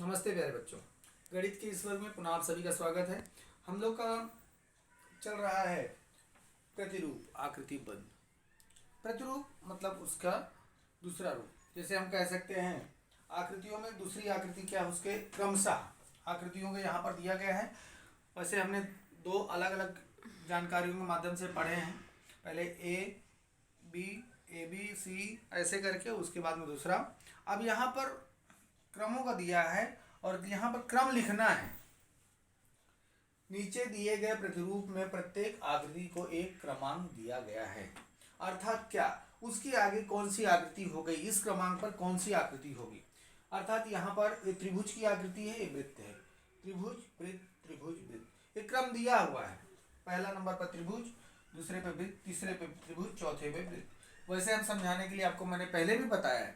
नमस्ते प्यारे बच्चों। गणित के इस वर्ग में पुनः आप सभी का स्वागत है। हम लोग का चल रहा है प्रतिरूप आकृति बंध। प्रतिरूप मतलब उसका दूसरा रूप। जैसे हम कह सकते हैं आकृतियों में दूसरी आकृति क्या है, उसके क्रमशः आकृतियों को यहाँ पर दिया गया है। वैसे हमने दो अलग अलग जानकारियों के माध्यम से पढ़े हैं। पहले ए बी सी ऐसे करके, उसके बाद में दूसरा। अब यहाँ पर क्रमों का दिया है और यहाँ पर क्रम लिखना है। नीचे दिए गए प्रतिरूप में प्रत्येक आकृति को एक क्रमांक दिया गया है। अर्थात क्या, उसके आगे कौन सी आकृति हो गई, इस क्रमांक पर कौन सी आकृति होगी। अर्थात यहाँ पर एक त्रिभुज की आकृति है, एक वृत्त है। त्रिभुज वृत्त त्रिभुज वृत्त, एक क्रम दिया हुआ है। पहला नंबर पर त्रिभुज, दूसरे पे वृत्त, तीसरे पे त्रिभुज, चौथे पे वृत्त। वैसे हम समझाने के लिए आपको मैंने पहले भी बताया है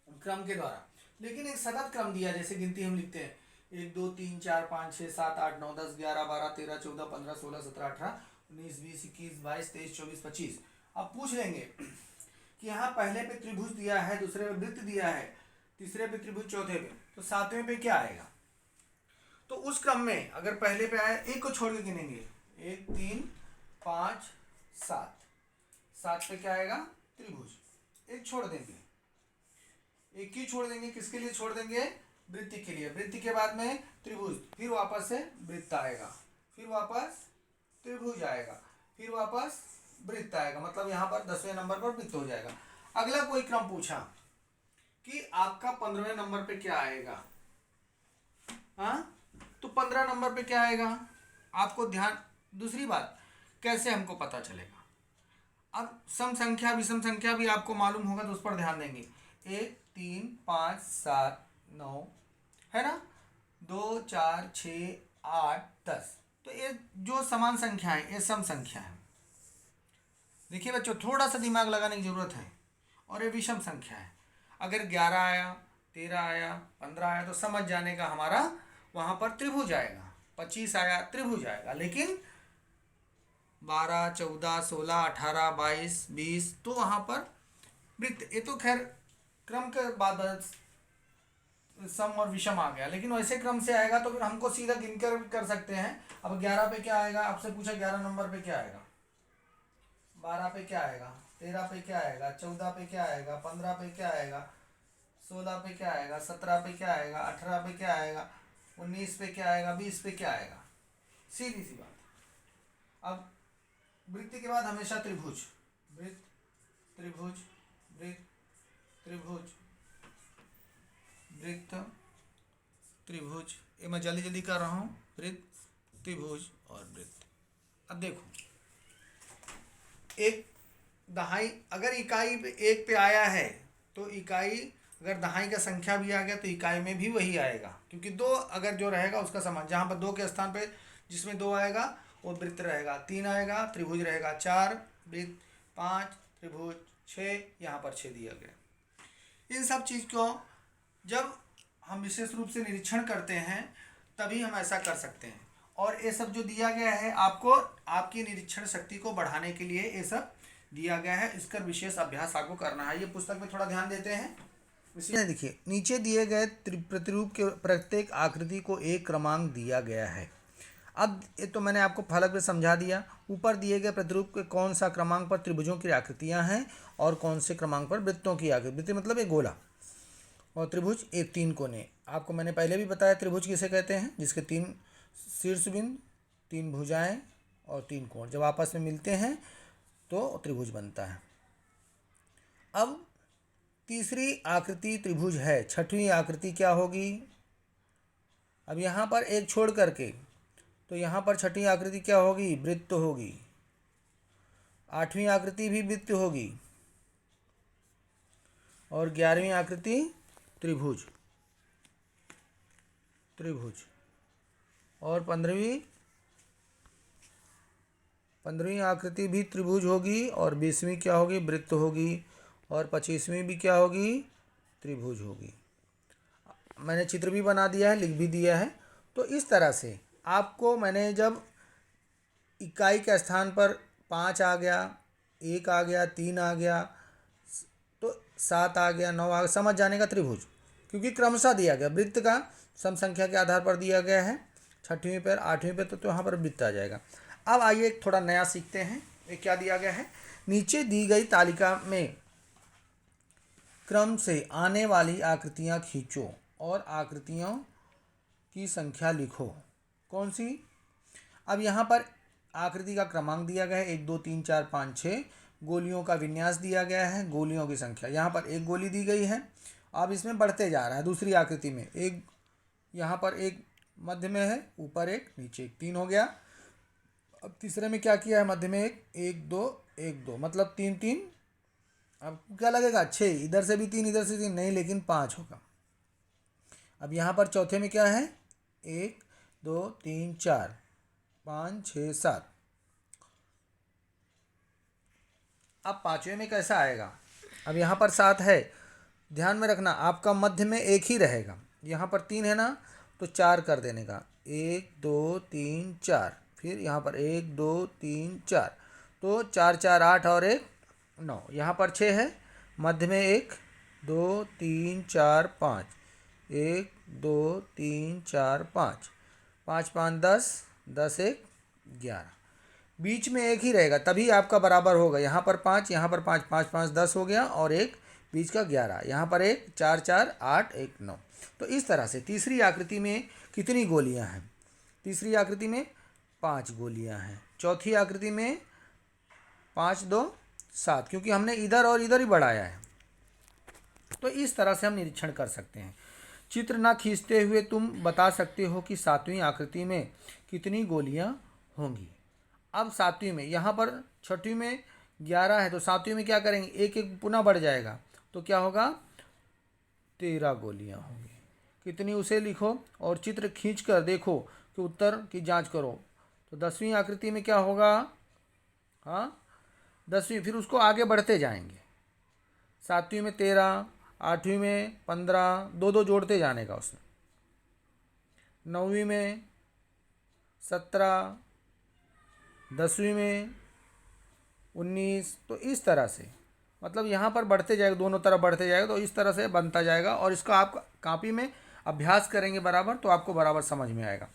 क्रम के द्वारा। लेकिन एक सतत क्रम दिया, जैसे गिनती हम लिखते हैं 1 2 3 4 5 6 7 8 9 10 11 12 13 14 15 16 17 18 19 20 21 22 23 24 25। अब पूछ लेंगे कि यहाँ पहले पे त्रिभुज दिया है, दूसरे पे वृत्त दिया है, तीसरे पे त्रिभुज, चौथे पे, तो सातवें पे क्या आएगा। तो उस क्रम में अगर पहले पे आया, एक को छोड़ के गिनेंगे 1 3 5 7, सात पे क्या आएगा, त्रिभुज। एक छोड़ देंगे, एक ही छोड़ देंगे, किसके लिए छोड़ देंगे, वृत्ति के लिए। वृत्ति के बाद में त्रिभुज, फिर वापस से वृत्त आएगा, फिर वापस त्रिभुज आएगा, फिर वापस वृत्त आएगा। मतलब यहाँ पर 10वें नंबर पर वृत्त हो जाएगा। अगला कोई क्रम पूछा कि आपका 15वें नंबर पे क्या आएगा, हाँ, तो 15 नंबर पे क्या आएगा आपको ध्यान। दूसरी बात, कैसे हमको पता चलेगा। अब सम संख्या विषम संख्या भी आपको मालूम होगा, तो उस पर ध्यान देंगे। 1 3 5 7 9 है ना, 2 4 6 8 10। तो ये जो समान संख्या है ये सम संख्या है। देखिए बच्चों, थोड़ा सा दिमाग लगाने की जरूरत है। और ये विषम संख्या है। अगर 11 आया, 13 आया, 15 आया तो समझ जाने का हमारा वहाँ पर त्रिभुज आएगा। 25 आया, त्रिभुज आएगा। लेकिन 12 14 16 18 22 20 तो वहाँ पर वृत्त। ये तो खैर क्रम के बाद सम और विषम आ गया, लेकिन वैसे क्रम से आएगा तो फिर हमको सीधा गिनकर कर सकते हैं। अब 11 पे क्या आएगा, आपसे पूछा 11 नंबर पे क्या आएगा, 12 पे क्या आएगा, 13 पे क्या आएगा, 14 पे क्या आएगा, 15 पे क्या आएगा, 16 पे क्या आएगा, 17 पे क्या आएगा, 18 पे क्या आएगा, 19 पे क्या आएगा, 20 पे क्या आएगा। सीधी सी बात। अब वृत्ति के बाद हमेशा त्रिभुज, वृत्त त्रिभुज वृत्त त्रिभुज वृत्त त्रिभुज। ये मैं जल्दी जल्दी कर रहा हूँ, वृत्त त्रिभुज और वृत्त। अब देखो, एक दहाई अगर इकाई पे एक पे आया है तो इकाई, अगर दहाई का संख्या भी आ गया तो इकाई में भी वही आएगा, क्योंकि दो अगर जो रहेगा उसका समान। जहाँ पर दो के स्थान पे जिसमें दो आएगा वो वृत्त रहेगा, 3 आएगा त्रिभुज रहेगा, 4 वृत्त, 5 त्रिभुज, 6 यहाँ पर 6 दिया गया। इन सब चीज़ को जब हम विशेष रूप से निरीक्षण करते हैं तभी हम ऐसा कर सकते हैं। और ये सब जो दिया गया है आपको, आपकी निरीक्षण शक्ति को बढ़ाने के लिए ये सब दिया गया है। इसका विशेष अभ्यास आपको करना है। ये पुस्तक में थोड़ा ध्यान देते हैं। देखिए, नीचे दिए गए प्रतिरूप के प्रत्येक आकृति को एक क्रमांक दिया गया है। अब ये तो मैंने आपको फलक में समझा दिया। ऊपर दिए गए प्रतिरूप के कौन सा क्रमांक पर त्रिभुजों की आकृतियाँ हैं और कौन से क्रमांक पर वृत्तों की आकृति। वृत्त मतलब एक गोला और त्रिभुज एक 3 कोने। आपको मैंने पहले भी बताया त्रिभुज किसे कहते हैं, जिसके 3 शीर्ष बिंदु, 3 भुजाएं और 3 कोण जब आपस में मिलते हैं तो त्रिभुज बनता है। अब तीसरी आकृति त्रिभुज है, छठवीं आकृति क्या होगी। अब यहाँ पर एक छोड़ करके, तो यहाँ पर छठी आकृति क्या होगी, वृत्त होगी। 8वीं आकृति भी वृत्त होगी और 11वीं आकृति त्रिभुज त्रिभुज और 15वीं आकृति भी त्रिभुज होगी और 20वीं क्या होगी, वृत्त होगी और 25वीं भी क्या होगी, त्रिभुज होगी। मैंने चित्र भी बना दिया है, लिख भी दिया है। तो इस तरह से आपको मैंने जब इकाई के स्थान पर 5 आ गया, 1 आ गया, 3 आ गया, तो 7 आ गया, 9 आ गया, समझ जाने का त्रिभुज। क्योंकि क्रमशः दिया गया, वृत्त का सम संख्या के आधार पर दिया गया है, 6वीं पर 8वीं पर, तो यहाँ पर वृत्त आ जाएगा। अब आइए एक थोड़ा नया सीखते हैं। ये क्या दिया गया है, नीचे दी गई तालिका में क्रम से आने वाली आकृतियाँ खींचो और आकृतियों की संख्या लिखो। कौन सी? अब यहाँ पर आकृति का क्रमांक दिया गया है 1 2 3 4 5 6, गोलियों का विन्यास दिया गया है, गोलियों की संख्या यहाँ पर एक गोली दी गई है। अब इसमें बढ़ते जा रहा है। दूसरी आकृति में एक, यहाँ पर एक मध्य में है, ऊपर एक, नीचे एक, 3 हो गया। अब तीसरे में क्या किया है, मध्य में एक, 1 2 1 2, मतलब 3 3। अब क्या लगेगा, 6, इधर से भी 3 इधर से 3 नहीं, लेकिन 5 होगा। अब यहाँ पर चौथे में क्या है, 1 2 3 4 5 6 7। अब पाँचवें में कैसा आएगा, अब यहाँ पर 7 है, ध्यान में रखना आपका मध्य में एक ही रहेगा। यहाँ पर 3 है ना, तो 4 कर देने का, 1 2 3 4, फिर यहाँ पर 1 2 3 4, तो 4 4 8 और 1 9। यहाँ पर 6 है, मध्य में 1 2 3 4 5, 1 2 3 4 5, 5 5 10, 10 1 11, बीच में एक ही रहेगा, तभी आपका बराबर होगा। यहाँ पर 5, यहाँ पर 5, 5 5 10 हो गया, और एक बीच का 11, यहाँ पर 1 4 4 8 1 9। तो इस तरह से तीसरी आकृति में कितनी गोलियाँ हैं, तीसरी आकृति में 5 गोलियाँ हैं, चौथी आकृति में 5 2 7, क्योंकि हमने इधर और इधर ही बढ़ाया है। तो इस तरह से हम निरीक्षण कर सकते हैं। चित्र ना खींचते हुए तुम बता सकते हो कि 7वीं आकृति में कितनी गोलियां होंगी। अब 7वीं में, यहाँ पर 6वीं में 11 है, तो 7वीं में क्या करेंगे, एक एक पुनः बढ़ जाएगा, तो क्या होगा, 13 गोलियां होंगी। कितनी उसे लिखो और चित्र खींच कर देखो कि उत्तर की जांच करो। तो 10वीं आकृति में क्या होगा, हाँ 10वीं, फिर उसको आगे बढ़ते जाएंगे। 7वीं में 13, 8वीं में 15, 2 2 जोड़ते जाने का उसमें। 9वीं में 17, 10वीं में 19। तो इस तरह से, मतलब यहाँ पर बढ़ते जाएगा, दोनों तरफ बढ़ते जाएगा, तो इस तरह से बनता जाएगा। और इसका आप कॉपी में अभ्यास करेंगे बराबर, तो आपको बराबर समझ में आएगा।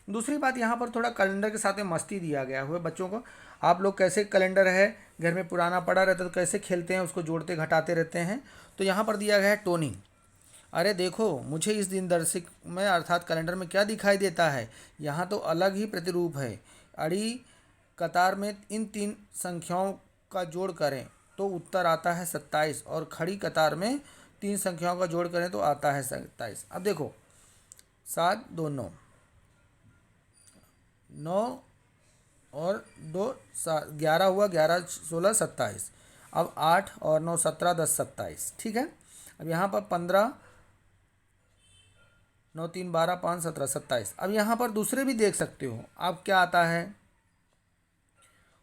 दूसरी बात, यहाँ पर थोड़ा कैलेंडर के साथ में मस्ती दिया गया हुआ है बच्चों को। आप लोग कैसे कैलेंडर है घर में पुराना पड़ा रहता है, तो कैसे खेलते हैं, उसको जोड़ते घटाते रहते हैं। तो यहाँ पर दिया गया है टोनिंग। अरे देखो, मुझे इस दिनदर्शिक में अर्थात कैलेंडर में क्या दिखाई देता है, यहाँ तो अलग ही प्रतिरूप है। अड़ी कतार में इन 3 संख्याओं का जोड़ करें तो उत्तर आता है 27, और खड़ी कतार में 3 संख्याओं का जोड़ करें तो आता है 27। अब देखो, 7 2 9, 9 और 2 11 हुआ, 11 16 27। अब 8 और 9 17 10 27, ठीक है। अब यहाँ पर 15 9 3 12 5 17 27। अब यहाँ पर दूसरे भी देख सकते हो आप, क्या आता है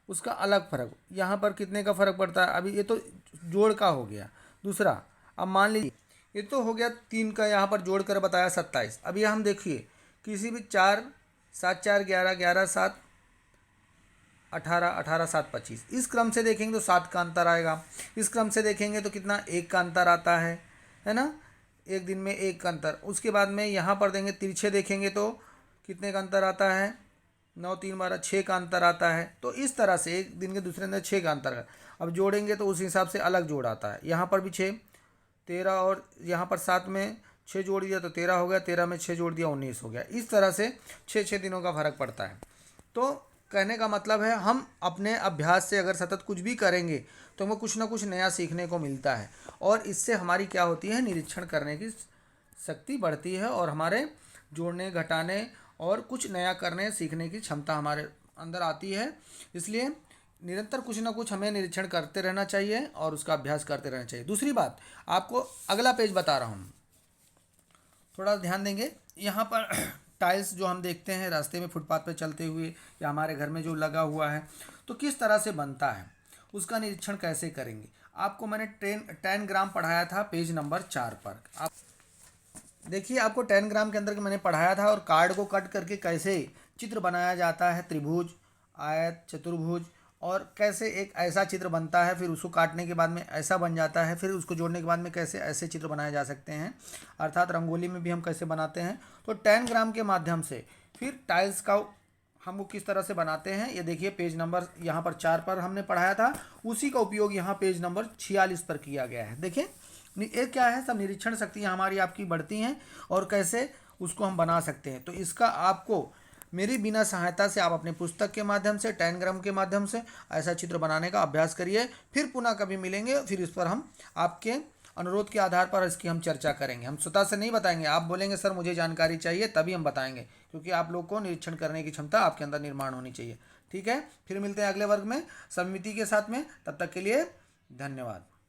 उसका अलग फर्क। यहाँ पर कितने का फर्क पड़ता है, अभी ये तो जोड़ का हो गया। दूसरा, अब मान लीजिए ये तो हो गया 3 का, यहाँ पर जोड़ कर बताया 27। अब ये हम देखिए, किसी भी 4 7 4 11 11 7 18 18 7 25, इस क्रम से देखेंगे तो 7 का अंतर आएगा। इस क्रम से देखेंगे तो कितना, 1 का अंतर आता है ना, एक दिन में 1 का अंतर। उसके बाद में यहाँ पर देंगे, तिरछे देखेंगे तो कितने का अंतर आता है, 9 3 12 6 का अंतर आता है। तो इस तरह से एक दिन के दूसरे अंदर 6 का अंतर है। अब जोड़ेंगे तो उस हिसाब से अलग जोड़ आता है। यहाँ पर भी 6 13, और यहाँ पर 7 में 6 जोड़ दिया तो 13 हो गया, 13 में 6 जोड़ दिया 19 हो गया। इस तरह से 6 दिनों का फर्क पड़ता है। तो कहने का मतलब है, हम अपने अभ्यास से अगर सतत कुछ भी करेंगे तो हमें कुछ ना कुछ नया सीखने को मिलता है, और इससे हमारी क्या होती है, निरीक्षण करने की शक्ति बढ़ती है, और हमारे जोड़ने घटाने और कुछ नया करने सीखने की क्षमता हमारे अंदर आती है। इसलिए निरंतर कुछ ना कुछ हमें निरीक्षण करते रहना चाहिए और उसका अभ्यास करते रहना चाहिए। दूसरी बात, आपको अगला पेज बता रहा हूँ, थोड़ा ध्यान देंगे। यहाँ पर टाइल्स जो हम देखते हैं रास्ते में, फुटपाथ पे चलते हुए, या हमारे घर में जो लगा हुआ है, तो किस तरह से बनता है, उसका निरीक्षण कैसे करेंगे। आपको मैंने 10 ग्राम पढ़ाया था पेज नंबर 4 पर। आप देखिए, आपको 10 ग्राम के अंदर के मैंने पढ़ाया था, और कार्ड को कट करके कैसे चित्र बनाया जाता है, त्रिभुज, आयत, चतुर्भुज और कैसे एक ऐसा चित्र बनता है, फिर उसको काटने के बाद में ऐसा बन जाता है, फिर उसको जोड़ने के बाद में कैसे ऐसे चित्र बनाए जा सकते हैं, अर्थात रंगोली में भी हम कैसे बनाते हैं। तो 10 ग्राम के माध्यम से फिर टाइल्स का हम वो किस तरह से बनाते हैं, ये देखिए पेज नंबर यहाँ पर 4 पर हमने पढ़ाया था, उसी का उपयोग यहाँ पेज नंबर 46 पर किया गया है। देखिए ये क्या है, सब निरीक्षण शक्तियाँ हमारी आपकी बढ़ती हैं और कैसे उसको हम बना सकते हैं। तो इसका आपको मेरी बिना सहायता से आप अपने पुस्तक के माध्यम से 10 ग्राम के माध्यम से ऐसा चित्र बनाने का अभ्यास करिए। फिर पुनः कभी मिलेंगे, फिर इस पर हम आपके अनुरोध के आधार पर इसकी हम चर्चा करेंगे। हम स्वतः से नहीं बताएंगे, आप बोलेंगे सर मुझे जानकारी चाहिए, तभी हम बताएंगे, क्योंकि आप लोग को निरीक्षण करने की क्षमता आपके अंदर निर्माण होनी चाहिए। ठीक है, फिर मिलते हैं अगले वर्ग में समिति के साथ में, तब तक के लिए धन्यवाद।